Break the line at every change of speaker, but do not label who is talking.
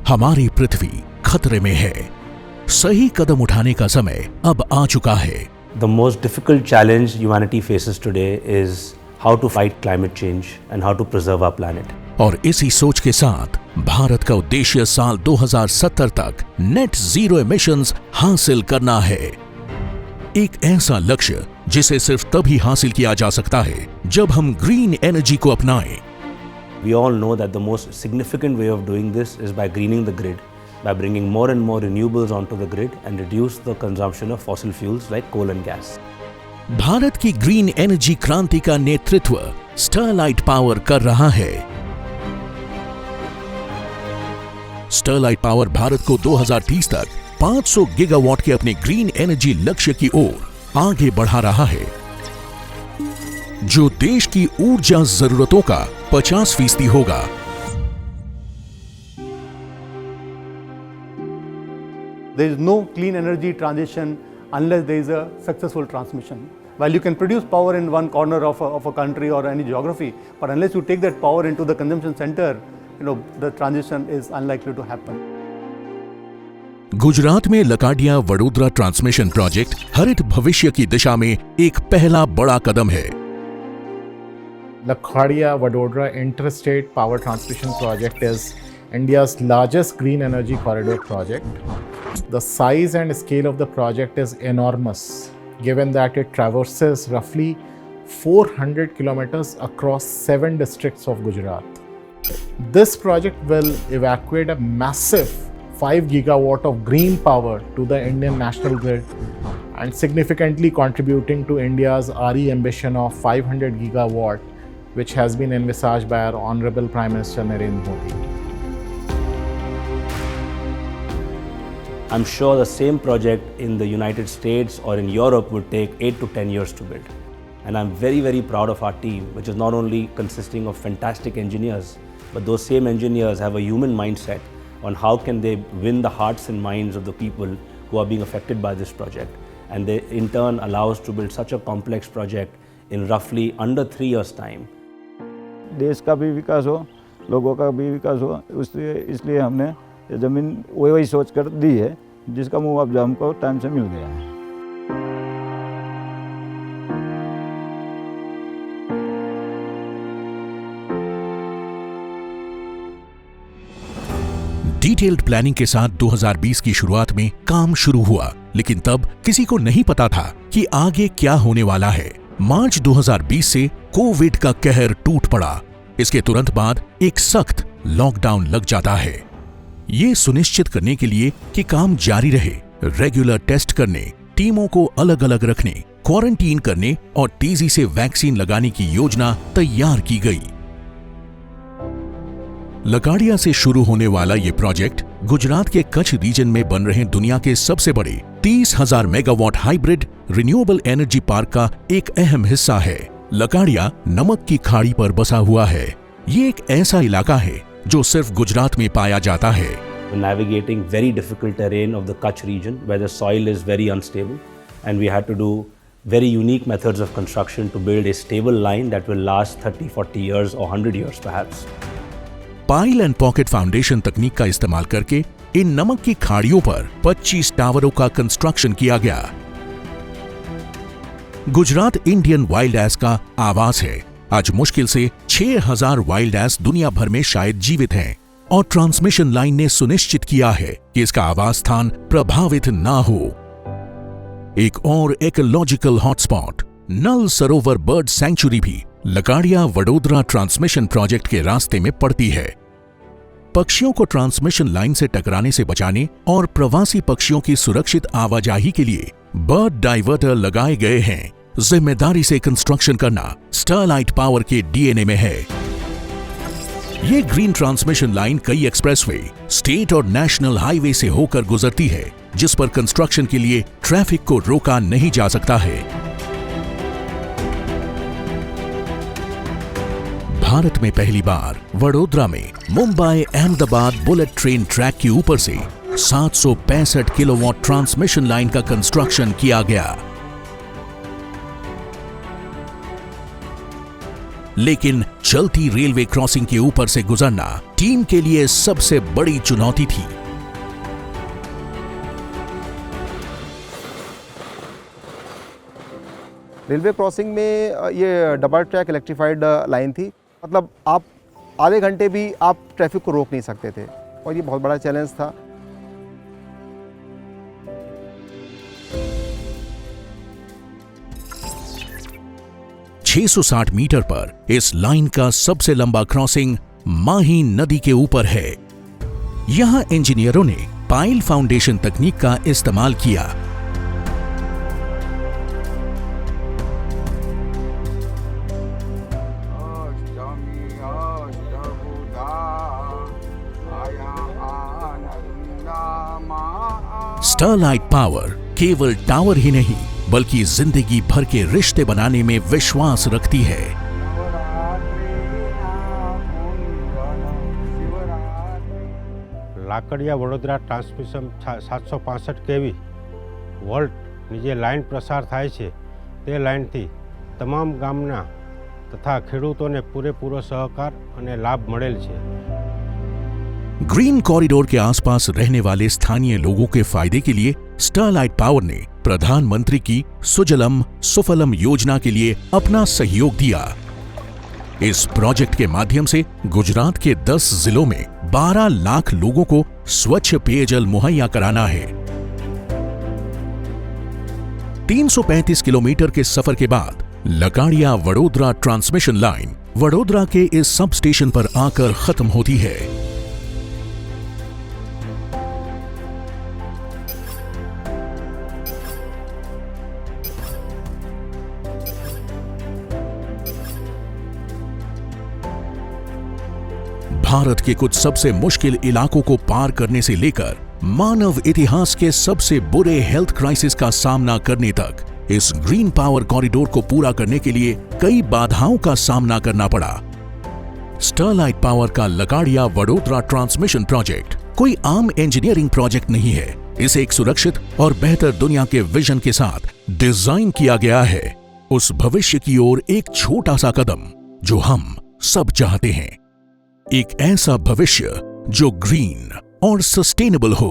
हमारी पृथ्वी खतरे में है। सही कदम उठाने का समय अब आ चुका है।
The most difficult challenge humanity faces today is how to fight climate change and how to preserve our planet.
और इसी सोच के साथ भारत का उद्देश्य साल 2070 तक नेट जीरो एमिशंस हासिल करना है। एक ऐसा लक्ष्य जिसे सिर्फ तभी हासिल किया जा सकता है जब हम ग्रीन एनर्जी को अपनाएं।
We all know that the most significant way of doing this is by greening the grid, by bringing more and more renewables onto the grid and reduce the consumption of fossil fuels like coal and gas.
Bharat की green energy क्रांति का नेतृत्व Sterlite power कर रहा है। Sterlite power Bharat को 2030 तक 500 gigawatt के अपने ग्रीन एनर्जी लक्ष्य की ओर आगे बढ़ा रहा है, जो देश की ऊर्जा जरूरतों का 50% होगा।
There is no clean energy transition unless there is a successful transmission. While you can produce power in one corner of a country or any geography, but unless you take that power into the consumption center, the transition is unlikely to happen.
Gujarat में लकाडिया Vadodara transmission project हरित भविष्य की दिशा में एक पहला बड़ा कदम है।
Lakadia Vadodara Interstate Power Transmission Project is India's largest green energy corridor project. The size and scale of the project is enormous, given that it traverses roughly 400 kilometers across 7 districts of Gujarat. This project will evacuate a massive 5 gigawatt of green power to the Indian national grid and significantly contributing to India's RE ambition of 500 gigawatt, which has been envisaged by our Honorable Prime Minister Narendra Modi.
I'm sure the same project in the United States or in Europe would take 8 to 10 years to build. And I'm very, very proud of our team, which is not only consisting of fantastic engineers, but those same engineers have a human mindset on how can they win the hearts and minds of the people who are being affected by this project. And they in turn allow us to build such a complex project in roughly under 3 years' time.
देश का भी विकास हो, लोगों का भी विकास हो, इसलिए हमने ये ज़मीन वही सोच कर दी है, जिसका मुआवजा हमको टाइम से मिल गया है।
डिटेल्ड प्लानिंग के साथ 2020 की शुरुआत में काम शुरू हुआ, लेकिन तब किसी को नहीं पता था कि आगे क्या होने वाला है। मार्च 2020 से कोविड का कहर टूट पड़ा। इसके तुरंत बाद एक सख्त लॉकडाउन लग जाता है। ये सुनिश्चित करने के लिए कि काम जारी रहे, रेगुलर टेस्ट करने, टीमों को अलग अलग रखने, क्वारंटीन करने और तेजी से वैक्सीन लगाने की योजना तैयार की गई। लकाडिया से शुरू होने वाला ये प्रोजेक्ट गुजरात के कच्छ रीजन में बन रहे दुनिया के सबसे बड़े 30,000 megawatt hybrid renewable energy park का एक अहम हिस्सा है। लकाडिया नमक की खाड़ी पर बसा हुआ है। ये एक ऐसा इलाका है जो सिर्फ गुजरात में पाया जाता है।
Navigating very difficult terrain of the Kutch region where the soil is very unstable, and we had to do very unique methods of construction to build a stable line that will last 30, 40 years or 100 years perhaps.
Pile and pocket foundation तकनीक का इस्तेमाल करके इन नमक की खाड़ियों पर 25 टावरों का construction किया गया। गुजरात इंडियन वाइल्ड एस का आवास है। आज मुश्किल से 6,000 वाइल्ड एस दुनिया भर में शायद जीवित हैं, और ट्रांसमिशन लाइन ने सुनिश्चित किया है कि इसका आवास स्थान प्रभावित ना हो। एक और इकोलॉजिकल हॉटस्पॉट नल सरोवर बर्ड सैंक्चुरी भी लकाडिया वडोदरा ट्रांसमिशन प्रोजेक्ट के रास्ते में पड़ती है। पक्षियों को ट्रांसमिशन लाइन से टकराने से बचाने और प्रवासी पक्षियों की सुरक्षित आवाजाही के लिए बर्ड डाइवर्टर लगाए गए हैं। जिम्मेदारी से कंस्ट्रक्शन करना स्टरलाइट पावर के डीएनए में है। ये ग्रीन ट्रांसमिशन लाइन कई एक्सप्रेसवे, स्टेट और नेशनल हाईवे से होकर गुजरती है, जिस पर कंस्ट्रक्शन के लिए ट्रैफिक को रोका नहीं जा सकता है। भारत में पहली बार वडोदरा में Mumbai Ahmedabad bullet train track के ऊपर से 765 किलोवाट ट्रांसमिशन लाइन का कंस्ट्रक्शन किया गया। लेकिन चलती रेलवे क्रॉसिंग के ऊपर से गुजरना टीम के लिए सबसे बड़ी चुनौती थी।
रेलवे क्रॉसिंग में ये डबल ट्रैक इलेक्ट्रीफाइड लाइन थी, मतलब आप आधे घंटे भी आप ट्रैफिक को रोक नहीं सकते थे और ये बहुत बड़ा चैलेंज था।
$660 मीटर पर इस लाइन का सबसे लंबा क्रॉसिंग माही नदी के ऊपर है। यहां इंजीनियरों ने पाइल फाउंडेशन तकनीक का इस्तेमाल किया। स्टरलाइट पावर केवल टावर ही नहीं बल्कि जिंदगी भर के रिश्ते बनाने में विश्वास रखती है।
લાકડિયા વડોદરા ટ્રાન્સમિશન 765 kV વોલ્ટની જે લાઇન પ્રસાર થાય છે તે લાઇનથી તમામ ગામના તથા ખેડૂતોને પૂરેપૂરો સહકાર અને લાભ મળેલ છે।
ग्रीन कॉरिडोर के आसपास रहने वाले स्थानीय लोगों के फायदे के लिए स्टरलाइट पावर ने प्रधानमंत्री की सुजलम सुफलम योजना के लिए अपना सहयोग दिया। इस प्रोजेक्ट के माध्यम से गुजरात के 10 जिलों में 12 लाख लोगों को स्वच्छ पेयजल मुहैया कराना है। 335 किलोमीटर के सफर के बाद लकाड़िया वडोदरा ट्रांसमिशन लाइन वडोदरा के इस सब स्टेशन पर आकर खत्म होती है। भारत के कुछ सबसे मुश्किल इलाकों को पार करने से लेकर मानव इतिहास के सबसे बुरे हेल्थ क्राइसिस का सामना करने तक इस ग्रीन पावर कॉरिडोर को पूरा करने के लिए कई बाधाओं का सामना करना पड़ा। स्टरलाइट पावर का लकाड़िया वडोदरा ट्रांसमिशन प्रोजेक्ट कोई आम इंजीनियरिंग प्रोजेक्ट नहीं है। इसे एक सुरक्षित और बेहतर दुनिया के विजन के साथ डिजाइन किया गया है। उस भविष्य की ओर एक छोटा सा कदम जो हम सब चाहते हैं, एक ऐसा भविष्य जो ग्रीन और सस्टेनेबल हो।